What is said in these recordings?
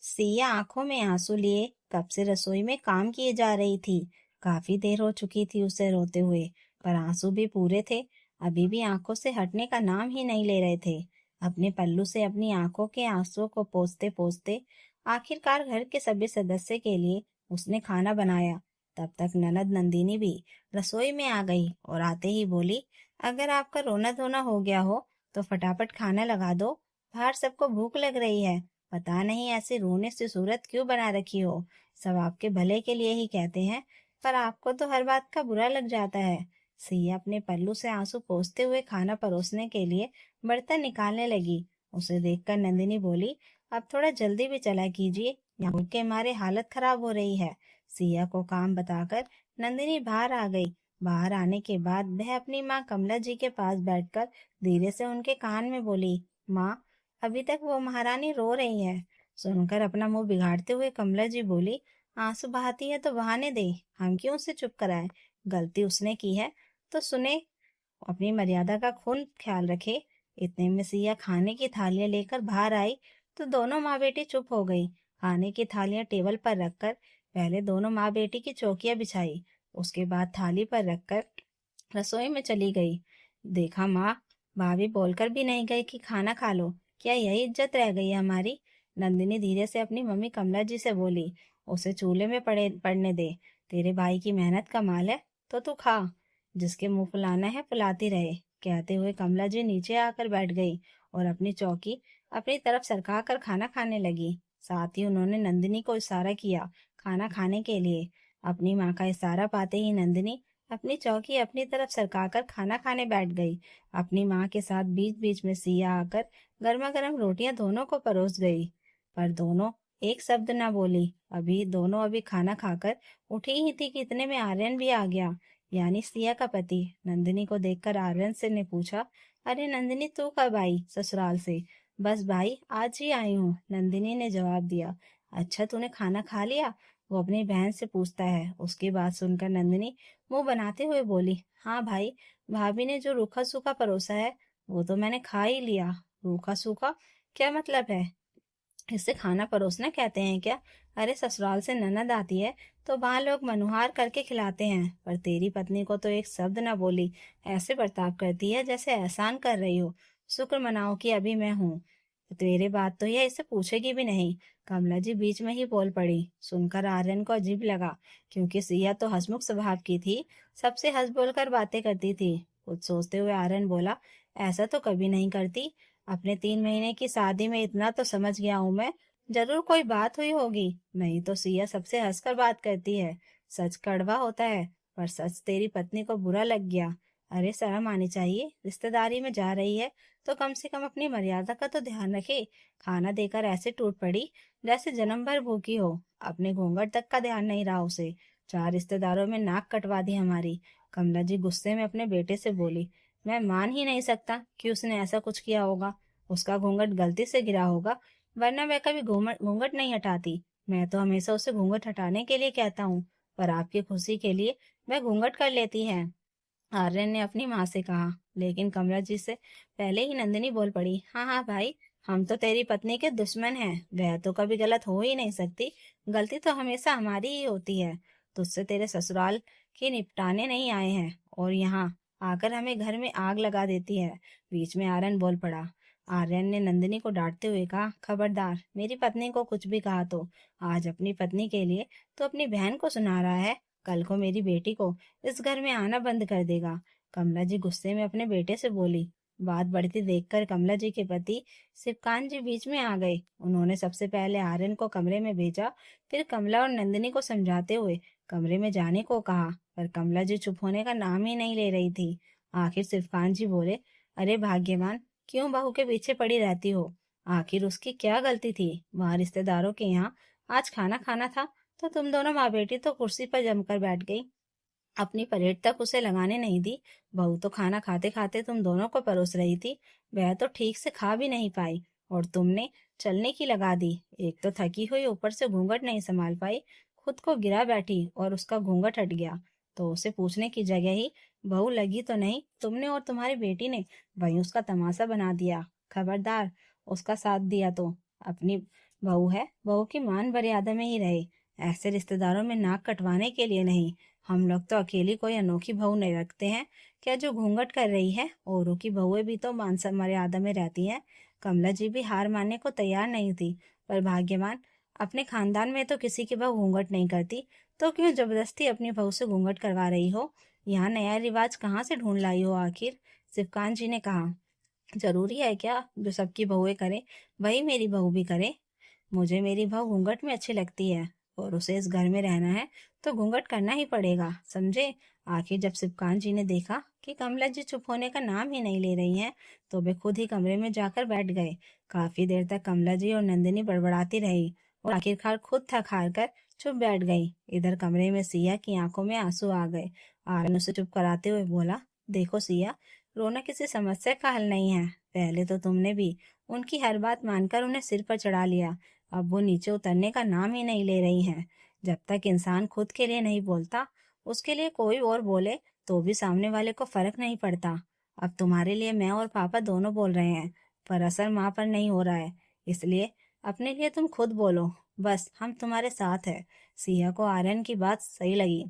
सिया आंखों में आंसू लिए कब से रसोई में काम किए जा रही थी। काफी देर हो चुकी थी उसे रोते हुए, पर आंसू भी पूरे थे। अभी भी आंखों से हटने का नाम ही नहीं ले रहे थे। अपने पल्लू से अपनी आंखों के आंसुओं को पोंछते पोंछते आखिरकार घर के सभी सदस्य के लिए उसने खाना बनाया। तब तक ननद नंदिनी भी रसोई में आ गई और आते ही बोली, अगर आपका रोना धोना हो गया हो तो फटाफट खाना लगा दो। बाहर सबको भूख लग रही है। पता नहीं ऐसे रोने से सूरत क्यों बना रखी हो। सब आपके भले के लिए ही कहते हैं, पर आपको तो हर बात का बुरा लग जाता है। सिया अपने पल्लू से आंसू पोंछते हुए खाना परोसने के लिए बर्तन निकालने लगी। उसे देखकर नंदिनी बोली, अब थोड़ा जल्दी भी चला कीजिए, यहाँ भूख के मारे हालत खराब हो रही है। सिया को काम बताकर नंदिनी बाहर आ गई। बाहर आने के बाद वह अपनी माँ कमला जी के पास बैठकर धीरे से उनके कान में बोली, माँ, अभी तक वो महारानी रो रही है। सुनकर अपना मुंह बिगाड़ते हुए कमला जी बोली, आंसू बहाती है तो बहाने दे, हम क्यों उसे चुप कराए। गलती उसने की है तो सुने, अपनी मर्यादा का खून ख्याल रखे। इतने में सिया खाने की थालियां लेकर बाहर आई तो दोनों माँ बेटी चुप हो गई। खाने की थालियां टेबल पर रखकर पहले दोनों माँ बेटी की चौकियां बिछाई, उसके बाद थाली पर रखकर रसोई में चली गई। देखा माँ, भाभी बोलकर भी नहीं गई कि खाना खा लो, क्या यही इज्जत रह गई है हमारी। नंदिनी धीरे से अपनी मम्मी कमला जी से बोली, उसे चूल्हे में पड़ने दे, तेरे भाई की मेहनत का माल है तो तू खा, जिसके मुंह फुलाना है फुलाती रहे। कहते हुए कमला जी नीचे आकर बैठ गई और अपनी चौकी अपनी तरफ सरका कर खाना खाने लगी। साथ ही उन्होंने नंदिनी को इशारा किया खाना खाने के लिए। अपनी माँ का इशारा पाते ही नंदिनी अपनी चौकी अपनी तरफ सरकाकर खाना खाने बैठ गई। अपनी माँ के साथ बीच बीच में सिया आकर गर्मा गर्म रोटियां दोनों को परोस गई, पर दोनों एक शब्द ना बोली। दोनों अभी खाना खाकर उठी ही थी कि इतने में आर्यन भी आ गया, यानी सिया का पति। नंदिनी को देखकर आर्यन से ने पूछा, अरे नंदिनी, तू कब आई ससुराल से। बस भाई, आज ही आई हूँ, नंदिनी ने जवाब दिया। अच्छा, तूने खाना खा लिया, वो अपनी बहन से पूछता है। उसकी बात सुनकर नंदिनी मुंह बनाते हुए बोली, हाँ भाई, भाभी ने जो रूखा सूखा परोसा है वो तो मैंने खा ही लिया। रूखा सूखा क्या मतलब है? इसे खाना परोसना कहते हैं क्या? अरे ससुराल से ननद आती है तो वहां लोग मनुहार करके खिलाते हैं, पर तेरी पत्नी को तो एक शब्द न बोली, ऐसे बर्ताव करती है जैसे एहसान कर रही हो। शुक्र मनाओ कि अभी मैं हूँ। तेरे बात तो यह इसे पूछेगी भी नहीं। कमला जी बीच में ही बोल पड़ी। सुनकर आर्यन को अजीब लगा, क्योंकि सिया तो हंसमुख स्वभाव की थी, सबसे हंस बोलकर बातें करती थी। कुछ सोचते हुए आर्यन बोला, ऐसा तो कभी नहीं करती। अपने 3 महीने की शादी में इतना तो समझ गया हूं मैं, जरूर कोई बात हुई होगी, नहीं तो सिया सबसे हंसकर बात करती है। सच कड़वा होता है, पर सच तेरी पत्नी को बुरा लग गया। अरे शर्म आनी चाहिए, रिश्तेदारी में जा रही है तो कम से कम अपनी मर्यादा का तो ध्यान रखे। खाना देकर ऐसे टूट पड़ी जैसे जन्म भर भूखी हो। अपने घूंघट तक का ध्यान नहीं रहा उसे। 4 रिश्तेदारों में नाक कटवा दी हमारी। कमला जी गुस्से में अपने बेटे से बोली, मैं मान ही नहीं सकता कि उसने ऐसा कुछ किया होगा। उसका घूंघट गलती से गिरा होगा, वरना मैं कभी घूंघट घूंघट नहीं हटाती। मैं तो हमेशा उसे घूंघट हटाने के लिए कहता हूँ, पर आपकी खुशी के लिए मैं घूंघट कर लेती है, आर्यन ने अपनी माँ से कहा। लेकिन कमला जी से पहले ही नंदिनी बोल पड़ी, हाँ हाँ भाई, हम तो तेरी पत्नी के दुश्मन हैं, वह तो कभी गलत हो ही नहीं सकती। गलती तो हमेशा हमारी ही होती है। तुझसे तेरे ससुराल के निपटाने नहीं आए हैं और यहाँ आकर हमें घर में आग लगा देती है। बीच में आर्यन बोल पड़ा। आर्यन ने नंदिनी को डांटते हुए कहा, खबरदार, मेरी पत्नी को कुछ भी कहा तो आज अपनी पत्नी के लिए तो अपनी बहन को सुना रहा है, कल को मेरी बेटी को इस घर में आना बंद कर देगा। कमला जी गुस्से में अपने बेटे से बोली। बात बढ़ती देखकर कमला जी के पति शिवकांत जी बीच में आ गए। उन्होंने सबसे पहले आर्यन को कमरे में भेजा, फिर कमला और नंदिनी को समझाते हुए कमरे में जाने को कहा, पर कमला जी चुप होने का नाम ही नहीं ले रही थी। आखिर शिवकांत जी बोले, अरे भाग्यवान, क्यों बहू के पीछे पड़ी रहती हो? आखिर उसकी क्या गलती थी? वहां रिश्तेदारों के यहाँ आज खाना खाना था तो तुम दोनों माँ बेटी तो कुर्सी पर जमकर बैठ गई, अपनी पलेट तक उसे लगाने नहीं दी। बहू तो खाना खाते खाते तुम दोनों को परोस रही थी, वह तो ठीक से खा भी नहीं पाई और तुमने चलने की लगा दी। एक तो थकी हुई, ऊपर से घूंघट नहीं संभाल पाई, खुद को गिरा बैठी और उसका घूंघट हट गया तो उसे पूछने की जगह ही बहू लगी तो नहीं, तुमने और तुम्हारी बेटी ने वही उसका तमाशा बना दिया। खबरदार, उसका साथ दिया तो अपनी बहू है, बहू की मान मर्यादा में ही रहे, ऐसे रिश्तेदारों में नाक कटवाने के लिए नहीं। हम लोग तो अकेली कोई अनोखी बहू नहीं रखते हैं क्या जो घूंघट कर रही है। औरों की बहुएं भी तो मान मर्यादा में रहती हैं। कमला जी भी हार मानने को तैयार नहीं थी, पर भाग्यवान, अपने खानदान में तो किसी की बहू घूंघट नहीं करती, तो क्यों जबरदस्ती अपनी बहू से घूंघट करवा रही हो। यहाँ नया रिवाज कहाँ से ढूंढ लाई हो आखिर। सिवकान जी ने कहा, जरूरी है क्या जो सबकी बहुएं करे वही मेरी बहू भी करे। मुझे मेरी बहू घूंघट में अच्छी लगती है, और उसे इस घर में रहना है तो घूंघट करना ही पड़ेगा, समझे। आखिर जब सिवकान जी ने देखा कि कमला जी चुप होने का नाम ही नहीं ले रही हैं, तो वे खुद ही कमरे में जाकर बैठ गए। काफी देर तक कमला जी और नंदिनी बड़बड़ाती रही, और आखिरकार खुद थक हार कर चुप बैठ गई। इधर कमरे में सिया की आंखों में आंसू आ गए। आर्यन उसे चुप कराते हुए बोला, देखो सिया, रोना किसी समस्या का हल नहीं है। पहले तो तुमने भी उनकी हर बात मानकर उन्हें सिर पर चढ़ा लिया, अब वो नीचे उतरने का नाम ही नहीं ले रही हैं। जब तक इंसान खुद के लिए नहीं बोलता, उसके लिए कोई और बोले तो भी सामने वाले को फर्क नहीं पड़ता। अब तुम्हारे लिए मैं और पापा दोनों बोल रहे हैं, पर असर माँ पर नहीं हो रहा है, इसलिए अपने लिए तुम खुद बोलो, बस हम तुम्हारे साथ है। सिया को आर्यन की बात सही लगी।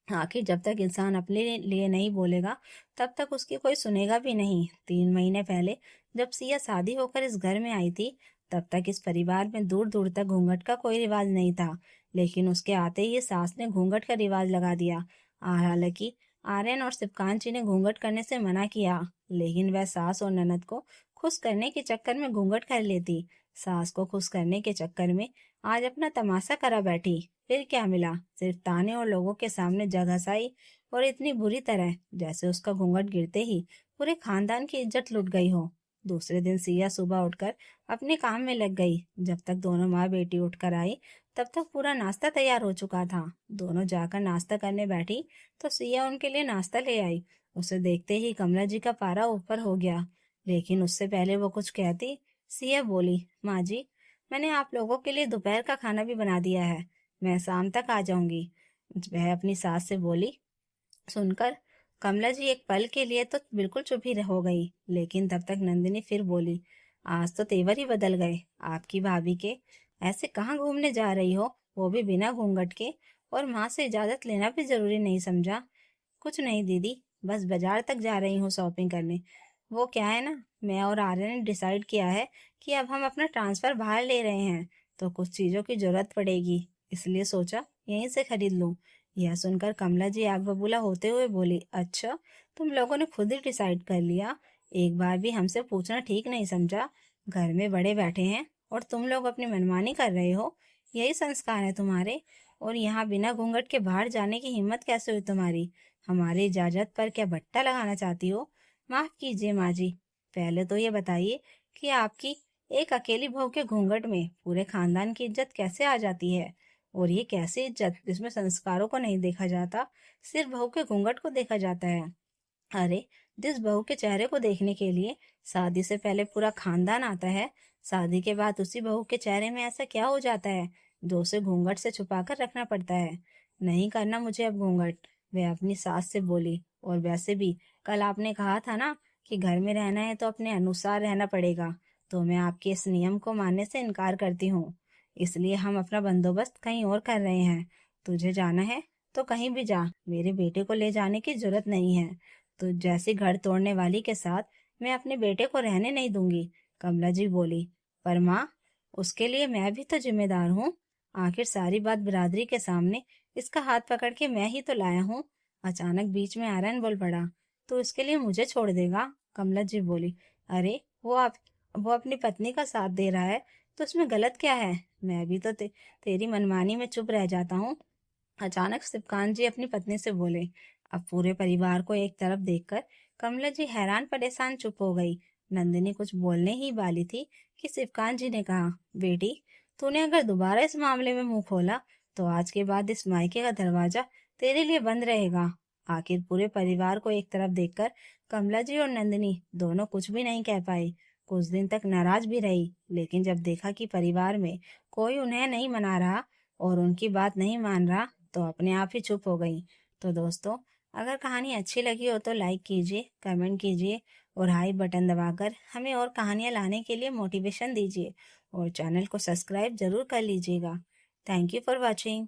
आखिर जब तक इंसान अपने लिए नहीं बोलेगा, तब तक उसकी कोई सुनेगा भी नहीं। 3 महीने पहले जब सिया शादी होकर इस घर में आई थी, तब तक इस परिवार में दूर दूर तक घूंघट का कोई रिवाज नहीं था, लेकिन उसके आते ही सास ने घूंघट का रिवाज लगा दिया। हालांकि आर्यन और सिवकांत जी ने घूंघट करने से मना किया, लेकिन वह सास और ननद को खुश करने के चक्कर में घूंघट कर लेती। सास को खुश करने के चक्कर में आज अपना तमाशा करा बैठी। फिर क्या मिला, सिर्फ ताने और लोगों के सामने जग हंसाई, और इतनी बुरी तरह जैसे उसका घूंघट गिरते ही पूरे खानदान की इज्जत लुट गई हो। दूसरे दिन सिया सुबह उठकर अपने काम में लग गई। जब तक दोनों माँ बेटी उठकर आई, तब तक पूरा नाश्ता तैयार हो चुका था। दोनों जाकर नाश्ता करने बैठी तो सिया उनके लिए नाश्ता ले आई। उसे देखते ही कमला जी का पारा ऊपर हो गया, लेकिन उससे पहले वो कुछ कहती, सिया बोली, माँ जी, मैंने आप लोगों के लिए दोपहर का खाना भी बना दिया है, मैं शाम तक आ जाऊंगी। वह अपनी सास से बोली। सुनकर कमला जी एक पल के लिए तो बिल्कुल चुप ही हो गई, लेकिन तब तक नंदिनी फिर बोली, आज तो तेवर ही बदल गए आपकी भाभी के। ऐसे कहाँ घूमने जा रही हो, वो भी बिना घूंघट के, और माँ से इजाजत लेना भी जरूरी नहीं समझा। कुछ नहीं दीदी, बस बाजार तक जा रही हूँ शॉपिंग करने। वो क्या है ना, मैं और आर्यन ने डिसाइड किया है कि अब हम अपना ट्रांसफर बाहर ले रहे हैं, तो कुछ चीजों की जरूरत पड़ेगी, इसलिए सोचा यहीं से खरीद लूं। यह सुनकर कमला जी आग बबूला होते हुए बोली, अच्छा, तुम लोगों ने खुद ही डिसाइड कर लिया, एक बार भी हमसे पूछना ठीक नहीं समझा। घर में बड़े बैठे हैं और तुम लोग अपनी मनमानी कर रहे हो, यही संस्कार है तुम्हारे। और यहाँ बिना घूंघट के बाहर जाने की हिम्मत कैसे हुई तुम्हारी। हमारी इजाजत पर क्या बट्टा लगाना चाहती हो। माफ कीजिए माँ जी, पहले तो ये बताइए कि आपकी एक अकेली बहू के घूंघट में पूरे खानदान की इज्जत कैसे आ जाती है। और ये कैसी इज्जत जिसमें संस्कारों को नहीं देखा जाता, सिर्फ बहू के घूंघट को देखा जाता है। अरे, जिस बहू के चेहरे को देखने के लिए शादी से पहले पूरा खानदान आता है, शादी के बाद उसी बहू के चेहरे में ऐसा क्या हो जाता है जो उसे घूंघट से छुपा कर रखना पड़ता है। नहीं करना मुझे अब घूंघट, वह अपनी सास से बोली। और वैसे भी कल आपने कहा था ना कि घर में रहना है तो अपने अनुसार रहना पड़ेगा, तो मैं आपके इस नियम को मानने से इनकार करती हूँ। इसलिए हम अपना बंदोबस्त कहीं और कर रहे हैं। तुझे जाना है तो कहीं भी जा, मेरे बेटे को ले जाने की जरूरत नहीं है। तो जैसी घर तोड़ने वाली के साथ मैं अपने बेटे को रहने नहीं दूंगी, कमला जी बोली। पर माँ, उसके लिए मैं भी तो जिम्मेदार हूँ। आखिर सारी बात बिरादरी के सामने इसका हाथ पकड़ के मैं ही तो लाया हूँ। अचानक बीच में आर्यन बोल पड़ा, तो इसके लिए मुझे छोड़ देगा, कमला जी बोली। अरे, वो अपनी पत्नी का साथ दे रहा है, तो उसमें गलत क्या है। मैं भी तो तेरी मनमानी में चुप रह जाता हूँ। अचानक सिवकांत जी अपनी पत्नी से बोले। अब पूरे परिवार को एक तरफ देखकर कमला जी हैरान परेशान चुप हो गई। नंदिनी कुछ बोलने ही वाली थी कि सिवकांत जी ने कहा, बेटी, तूने अगर दोबारा इस मामले में मुंह खोला तो आज के बाद इस मायके का दरवाजा तेरे लिए बंद रहेगा। आखिर पूरे परिवार को एक तरफ देखकर कमला जी और नंदिनी दोनों कुछ भी नहीं कह पाई। कुछ दिन तक नाराज भी रही, लेकिन जब देखा कि परिवार में कोई उन्हें नहीं मना रहा और उनकी बात नहीं मान रहा, तो अपने आप ही चुप हो गई। तो दोस्तों, अगर कहानी अच्छी लगी हो तो लाइक कीजिए, कमेंट कीजिए और हाई बटन दबाकर हमें और कहानियाँ लाने के लिए मोटिवेशन दीजिए और चैनल को सब्सक्राइब ज़रूर कर लीजिएगा। Thank you for watching.